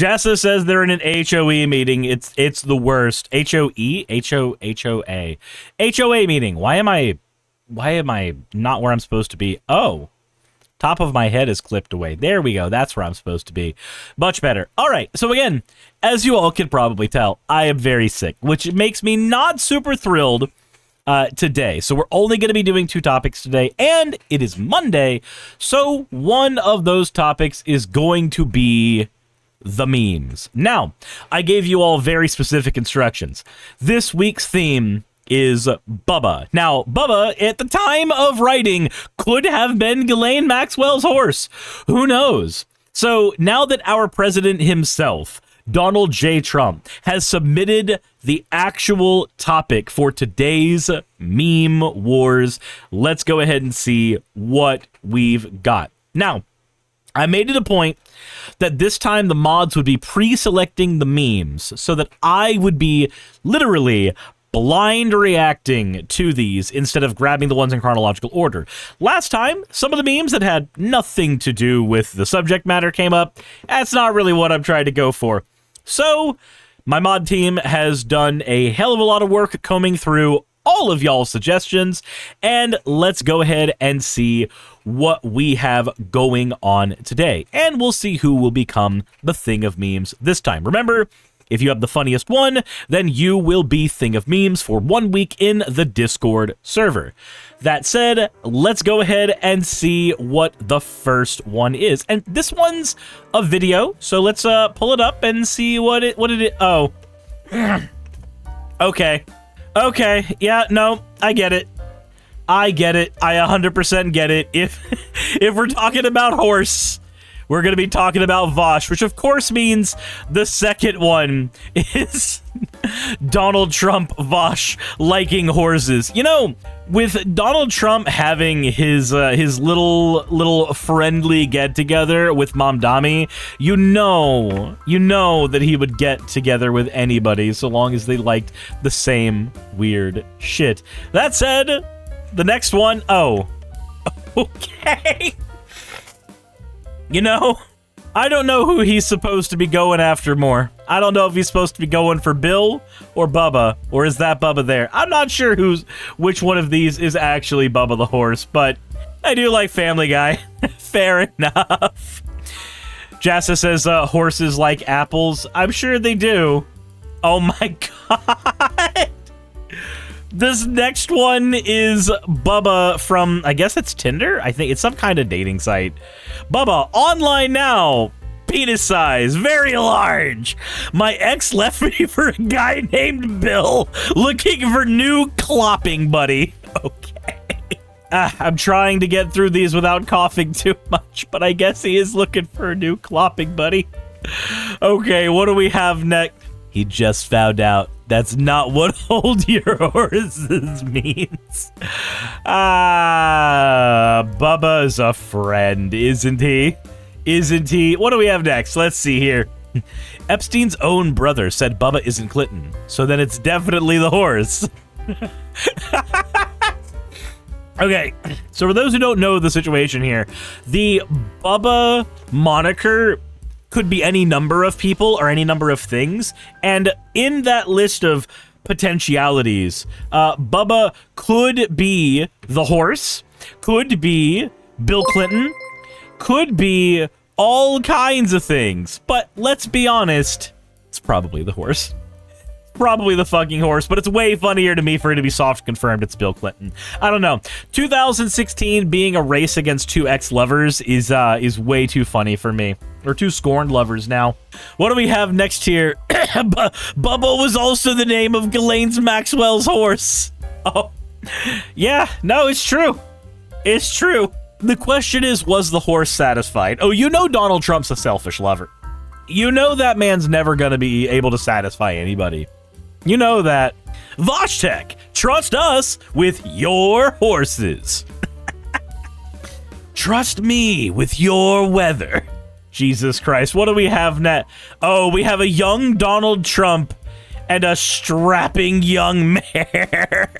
Jessa says they're in an HOE meeting. It's the worst. HOE? HOA. HOA meeting. Why am I not where I'm supposed to be? Oh. Top of my head is clipped away. There we go. That's where I'm supposed to be. Much better. All right. So again, as you all can probably tell, I am very sick, which makes me not super thrilled today. So we're only going to be doing 2 topics today, and it is Monday. So one of those topics is going to be the memes. Now, I gave you all very specific instructions. This week's theme is Bubba. Now, Bubba, at the time of writing, could have been Ghislaine Maxwell's horse. Who knows? So now that our president himself, Donald J. Trump, has submitted the actual topic for today's meme wars, let's go ahead and see what we've got. Now, I made it a point that this time the mods would be pre-selecting the memes so that I would be literally blind reacting to these instead of grabbing the ones in chronological order. Last time, some of the memes that had nothing to do with the subject matter came up. That's not really what I'm trying to go for. So, my mod team has done a hell of a lot of work combing through all of y'all's suggestions, and let's go ahead and see what we have going on today. And we'll see who will become the Thing of Memes this time. Remember, if you have the funniest one, then you will be Thing of Memes for 1 week in the Discord server. That said, let's go ahead and see what the first one is. And this one's a video, so let's pull it up and see what it is. Oh. Okay. Okay. Yeah, no, I get it. I get it. I 100% get it. If we're talking about horse, we're going to be talking about Vosh, which of course means the second one is Donald Trump Vosh liking horses. You know, with Donald Trump having his little friendly get together with Mom Dami, you know that he would get together with anybody so long as they liked the same weird shit. That said, the next one, oh, okay. You know, I don't know who he's supposed to be going after more. I don't know if he's supposed to be going for Bill or Bubba, or is that Bubba there? I'm not sure which one of these is actually Bubba the horse, but I do like Family Guy. Fair enough. Jassa says horses like apples. I'm sure they do. Oh my god. This next one is Bubba from, I guess it's Tinder? I think it's some kind of dating site. Bubba, online now. Penis size, very large. My ex left me for a guy named Bill, looking for new clopping buddy. Okay. I'm trying to get through these without coughing too much, but I guess he is looking for a new clopping buddy. Okay, what do we have next? He just found out that's not what hold your horses means. Bubba's a friend, isn't he? Isn't he? What do we have next? Let's see here. Epstein's own brother said Bubba isn't Clinton, so then it's definitely the horse. Okay, so for those who don't know the situation here, the Bubba moniker could be any number of people or any number of things, and in that list of potentialities, Bubba could be the horse, could be Bill Clinton, could be all kinds of things, but let's be honest, it's probably the horse. Probably the fucking horse, but it's way funnier to me for it to be soft confirmed it's Bill Clinton. I don't know. 2016 being a race against two ex-lovers is way too funny for me. Or two scorned lovers now. What do we have next here? Bubba was also the name of Ghislaine Maxwell's horse. Oh, yeah, no, it's true. It's true. The question is, was the horse satisfied? Oh, you know Donald Trump's a selfish lover. You know that man's never gonna be able to satisfy anybody. You know that. VoshTech, trust us with your horses. Trust me with your weather. Jesus Christ, what do we have next? Oh, we have a young Donald Trump and a strapping young mare.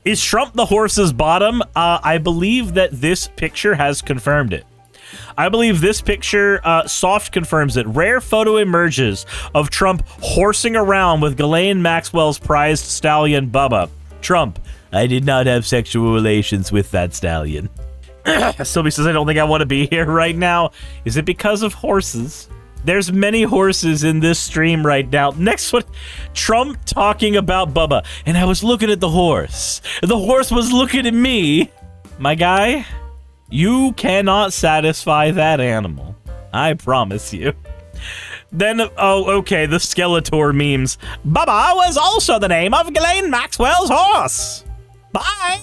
Is Trump the horse's bottom? I believe that this picture has confirmed it. I believe this picture soft confirms it. Rare photo emerges of Trump horsing around with Ghislaine Maxwell's prized stallion Bubba. Trump, I did not have sexual relations with that stallion. Sylvie says, I don't think I want to be here right now. Is it because of horses? There's many horses in this stream right now. Next one, Trump talking about Bubba. And I was looking at the horse. The horse was looking at me. My guy, you cannot satisfy that animal. I promise you. Then, oh, okay, the Skeletor memes. Bubba was also the name of Ghislaine Maxwell's horse. Bye.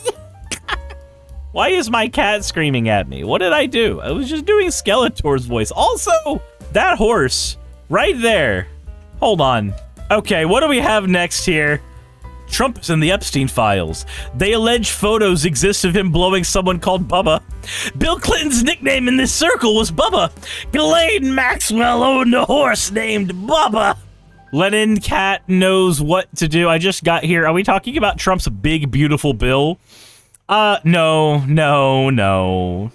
Why is my cat screaming at me? What did I do? I was just doing Skeletor's voice. Also, that horse right there. Hold on. Okay, what do we have next here? Trump is in the Epstein files. They allege photos exist of him blowing someone called Bubba. Bill Clinton's nickname in this circle was Bubba. Ghislaine Maxwell owned a horse named Bubba. Lennon Cat knows what to do. I just got here. Are we talking about Trump's big, beautiful bill? No.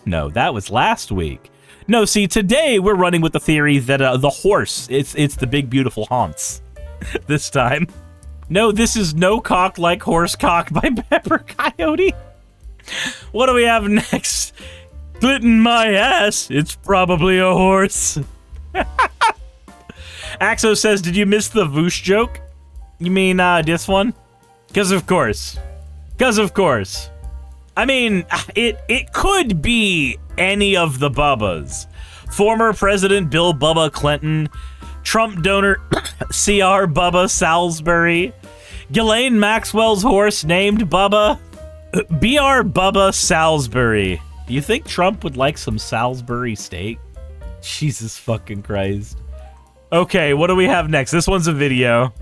That was last week. No, see, today we're running with the theory that the horse, it's the big, beautiful haunts this time. No, this is No Cock Like Horse Cock by Pepper Coyote. What do we have next? Clinton my ass. It's probably a horse. Axo says, did you miss the Voosh joke? You mean, this one? Because of course. I mean, it could be any of the Bubbas. Former President Bill Bubba Clinton, Trump donor CR Bubba Salisbury, Ghislaine Maxwell's horse named Bubba, BR Bubba Salisbury. Do you think Trump would like some Salisbury steak? Jesus fucking Christ. Okay, what do we have next? This one's a video.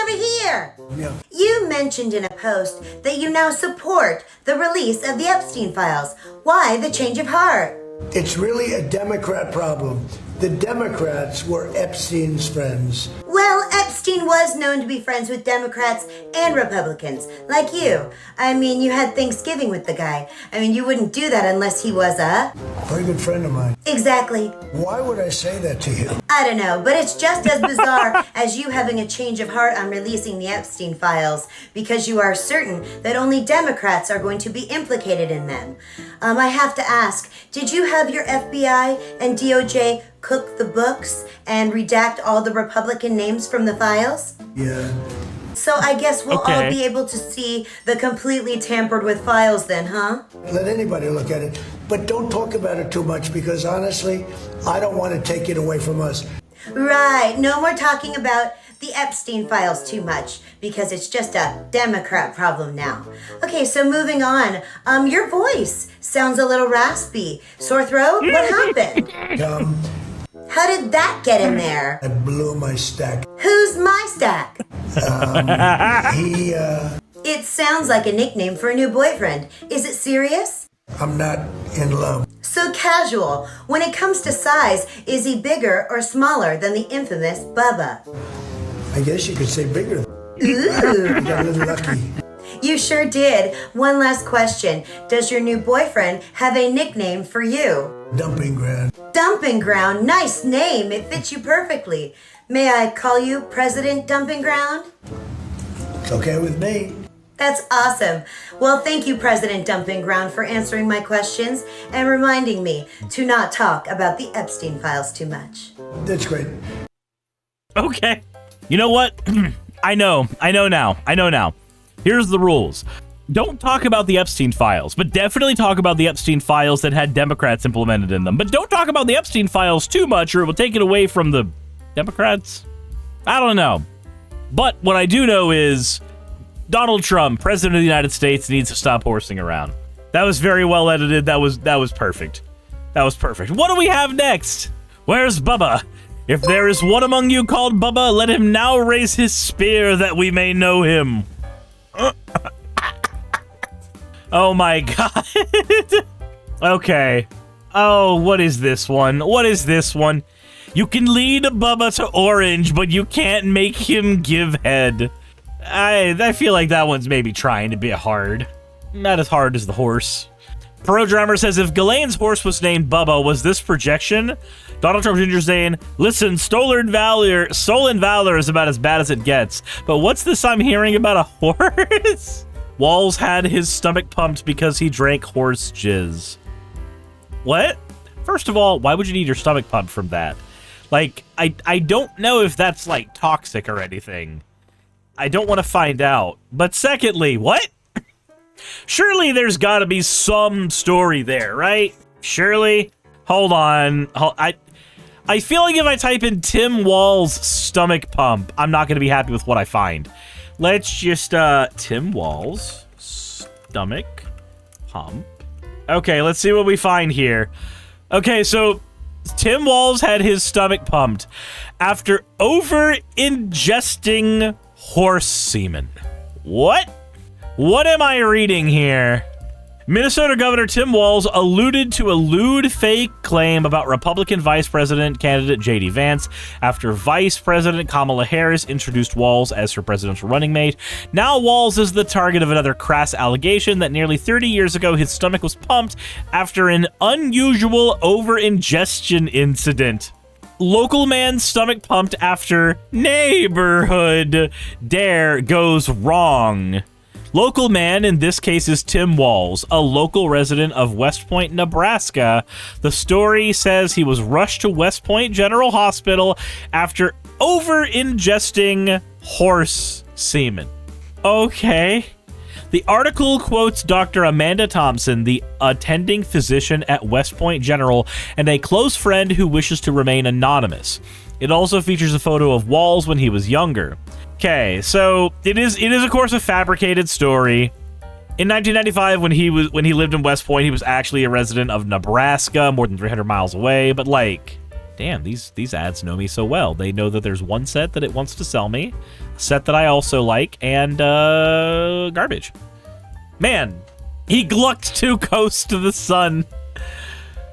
Over here. Yeah. You mentioned in a post that you now support the release of the Epstein files. Why the change of heart? It's really a Democrat problem. The Democrats were Epstein's friends. Well, Epstein was known to be friends with Democrats and Republicans, like you. I mean, you had Thanksgiving with the guy. I mean, you wouldn't do that unless he was a... Very good friend of mine. Exactly. Why would I say that to you? I don't know, but it's just as bizarre as you having a change of heart on releasing the Epstein files, because you are certain that only Democrats are going to be implicated in them. I have to ask, did you have your FBI and DOJ cook the books and redact all the Republican names from the files? Yeah. So I guess we'll all be able to see the completely tampered with files then, huh? Let anybody look at it. But don't talk about it too much because honestly, I don't want to take it away from us. Right. No more talking about the Epstein files too much because it's just a Democrat problem now. Okay, so moving on. Your voice sounds a little raspy. Sore throat? What happened? How did that get in there? I blew my stack. Who's my stack? He, It sounds like a nickname for a new boyfriend. Is it serious? I'm not in love. So casual. When it comes to size, is he bigger or smaller than the infamous Bubba? I guess you could say bigger. Ooh. You got a little lucky. You sure did. One last question. Does your new boyfriend have a nickname for you? Dumping ground. Dumping Ground. Nice name. It fits you perfectly. May I call you President Dumping Ground? It's okay with me. That's awesome. Well, thank you, President Dumping Ground, for answering my questions and reminding me to not talk about the Epstein files too much. That's great. Okay. You know what? I know now. Here's the rules. Don't talk about the Epstein files, but definitely talk about the Epstein files that had Democrats implemented in them. But don't talk about the Epstein files too much or it will take it away from the Democrats. I don't know. But what I do know is Donald Trump, President of the United States, needs to stop horsing around. That was very well edited. That was perfect. That was perfect. What do we have next? Where's Bubba? If there is one among you called Bubba, let him now raise his spear that we may know him. Oh my god. Okay. Oh, what is this one? You can lead Bubba to orange, but you can't make him give head. I feel like that one's maybe trying to be hard. Not as hard as the horse. Pro Drummer says, if Ghislaine's horse was named Bubba, was this projection? Donald Trump Jr. saying, listen, stolen valor is about as bad as it gets. But what's this I'm hearing about a horse? Walls had his stomach pumped because he drank horse jizz. What? First of all, why would you need your stomach pumped from that? Like, I don't know if that's, like, toxic or anything. I don't want to find out. But secondly, what? Surely there's got to be some story there, right? Surely? Hold on. I feel like if I type in Tim Wall's stomach pump, I'm not going to be happy with what I find. Let's just, Tim Wall's stomach pump. Okay, let's see what we find here. Okay, so Tim Walls had his stomach pumped after over-ingesting horse semen. What? What am I reading here? Minnesota Governor Tim Walz alluded to a lewd fake claim about Republican Vice President candidate J.D. Vance after Vice President Kamala Harris introduced Walz as her presidential running mate. Now Walz is the target of another crass allegation that nearly 30 years ago his stomach was pumped after an unusual over-ingestion incident. Local man's stomach pumped after neighborhood dare goes wrong. Local man, in this case, is Tim Walz, a local resident of West Point, Nebraska. The story says he was rushed to West Point General Hospital after over-ingesting horse semen. Okay. The article quotes Dr. Amanda Thompson, the attending physician at West Point General, and a close friend who wishes to remain anonymous. It also features a photo of Walz when he was younger. Okay, so it is of course a fabricated story. In 1995, when he lived in West Point, he was actually a resident of Nebraska, more than 300 miles away. But like, damn, these ads know me so well. They know that there's one set that it wants to sell me, a set that I also like, and garbage. Man, he glucked too close to the sun.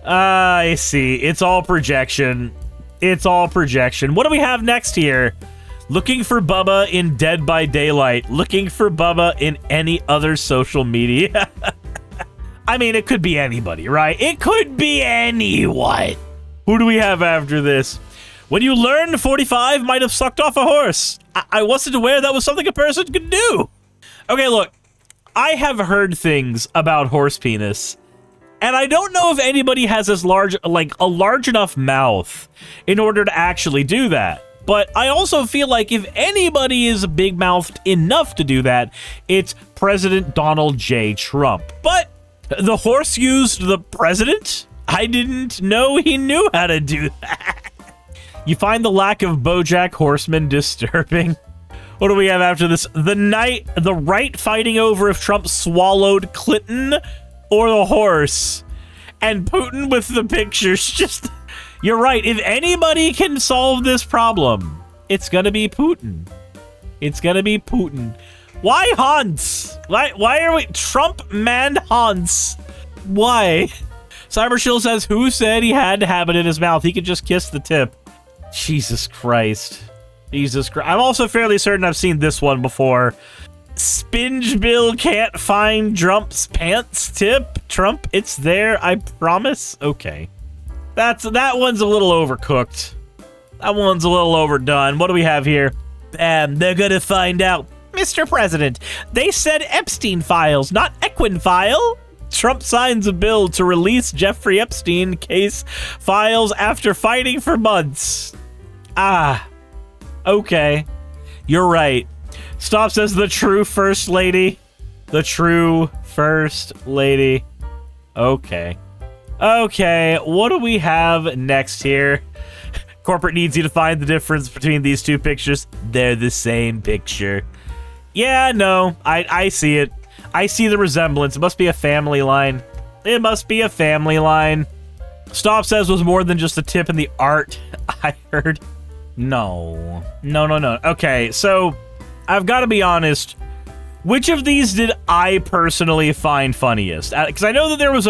I see. It's all projection. It's all projection. What do we have next here? Looking for Bubba in Dead by Daylight. Looking for Bubba in any other social media. I mean, it could be anybody, right? It could be anyone. Who do we have after this? When you learned 45 might have sucked off a horse. I wasn't aware that was something a person could do. Okay, look. I have heard things about horse penis. And I don't know if anybody has as large, like, a large enough mouth in order to actually do that. But I also feel like if anybody is big-mouthed enough to do that, it's President Donald J. Trump. But the horse used the president? I didn't know he knew how to do that. You find the lack of BoJack Horseman disturbing. What do we have after this? The right fighting over if Trump swallowed Clinton or the horse. And Putin with the pictures just... You're right. If anybody can solve this problem, it's going to be Putin. It's going to be Putin. Why Hans? Why are we... Trump man Hans? Why? Cybershill says, who said he had to have it in his mouth? He could just kiss the tip. Jesus Christ. Jesus Christ. I'm also fairly certain I've seen this one before. Spingebill can't find Trump's pants tip. Trump, it's there, I promise. Okay. That one's a little overcooked. That one's a little overdone. What do we have here? Bam, they're gonna find out. Mr. President, they said Epstein files, not Equin file. Trump signs a bill to release Jeffrey Epstein case files after fighting for months. Ah, okay. You're right. Stop says the true first lady. The true first lady. Okay. Okay, what do we have next here? Corporate needs you to find the difference between these two pictures. They're the same picture. Yeah, no, I see it. I see the resemblance. It must be a family line. It must be a family line. Stop says was more than just a tip in the art, I heard. No. No. Okay, so I've got to be honest. Which of these did I personally find funniest? Because I know that there was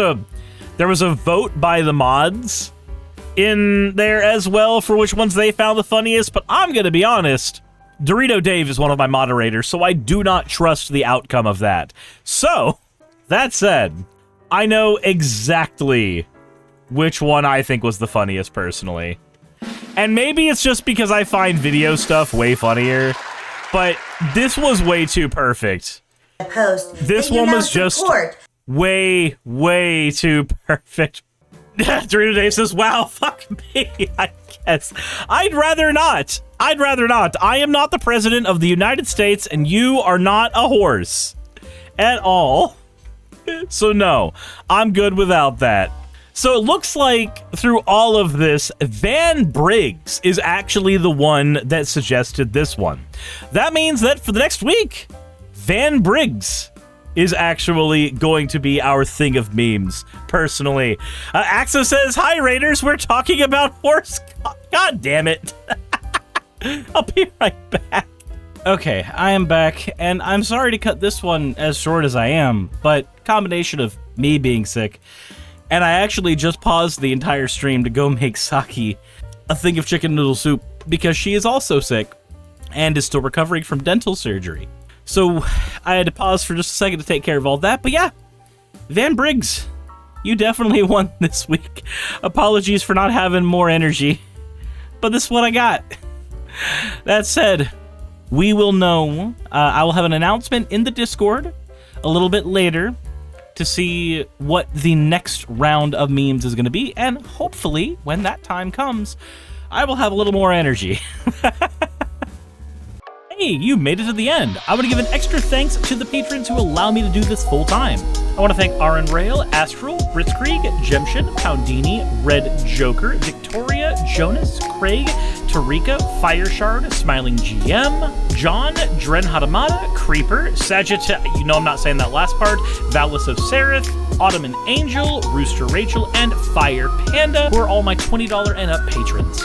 a vote by the mods in there as well for which ones they found the funniest, but I'm going to be honest. Dorito Dave is one of my moderators, so I do not trust the outcome of that. So, that said, I know exactly which one I think was the funniest, personally. And maybe it's just because I find video stuff way funnier, but this was way too perfect. Post. This one was just way, way too perfect. Dorito Dave says, wow, fuck me, I guess. I'd rather not. I'd rather not. I am not the president of the United States, and you are not a horse. At all. So no, I'm good without that. So it looks like through all of this, Van Briggs is actually the one that suggested this one. That means that for the next week, Van Briggs is actually going to be our thing of memes, personally. Axo says, hi, Raiders, we're talking about horse... God damn it. I'll be right back. Okay, I am back, and I'm sorry to cut this one as short as I am, but combination of me being sick, and I actually just paused the entire stream to go make Saki a thing of chicken noodle soup, because she is also sick, and is still recovering from dental surgery. So I had to pause for just a second to take care of all that, but yeah, Van Briggs, you definitely won this week. Apologies for not having more energy, but this is what I got. That said, we will know, I will have an announcement in the Discord a little bit later to see what the next round of memes is going to be, and hopefully, when that time comes, I will have a little more energy. Hey, you made it to the end. I want to give an extra thanks to the patrons who allow me to do this full time. I want to thank Aaron Rail, Astral, Britzkrieg, Jemshin, Poundini, Red Joker, Victoria, Jonas, Craig, Tarika, Fireshard, Smiling GM, John, Dren Hadamada, Creeper, Sagitt, you know I'm not saying that last part, Valis of Seraph, Ottoman Angel, Rooster Rachel, and Fire Panda, who are all my $20 and up patrons.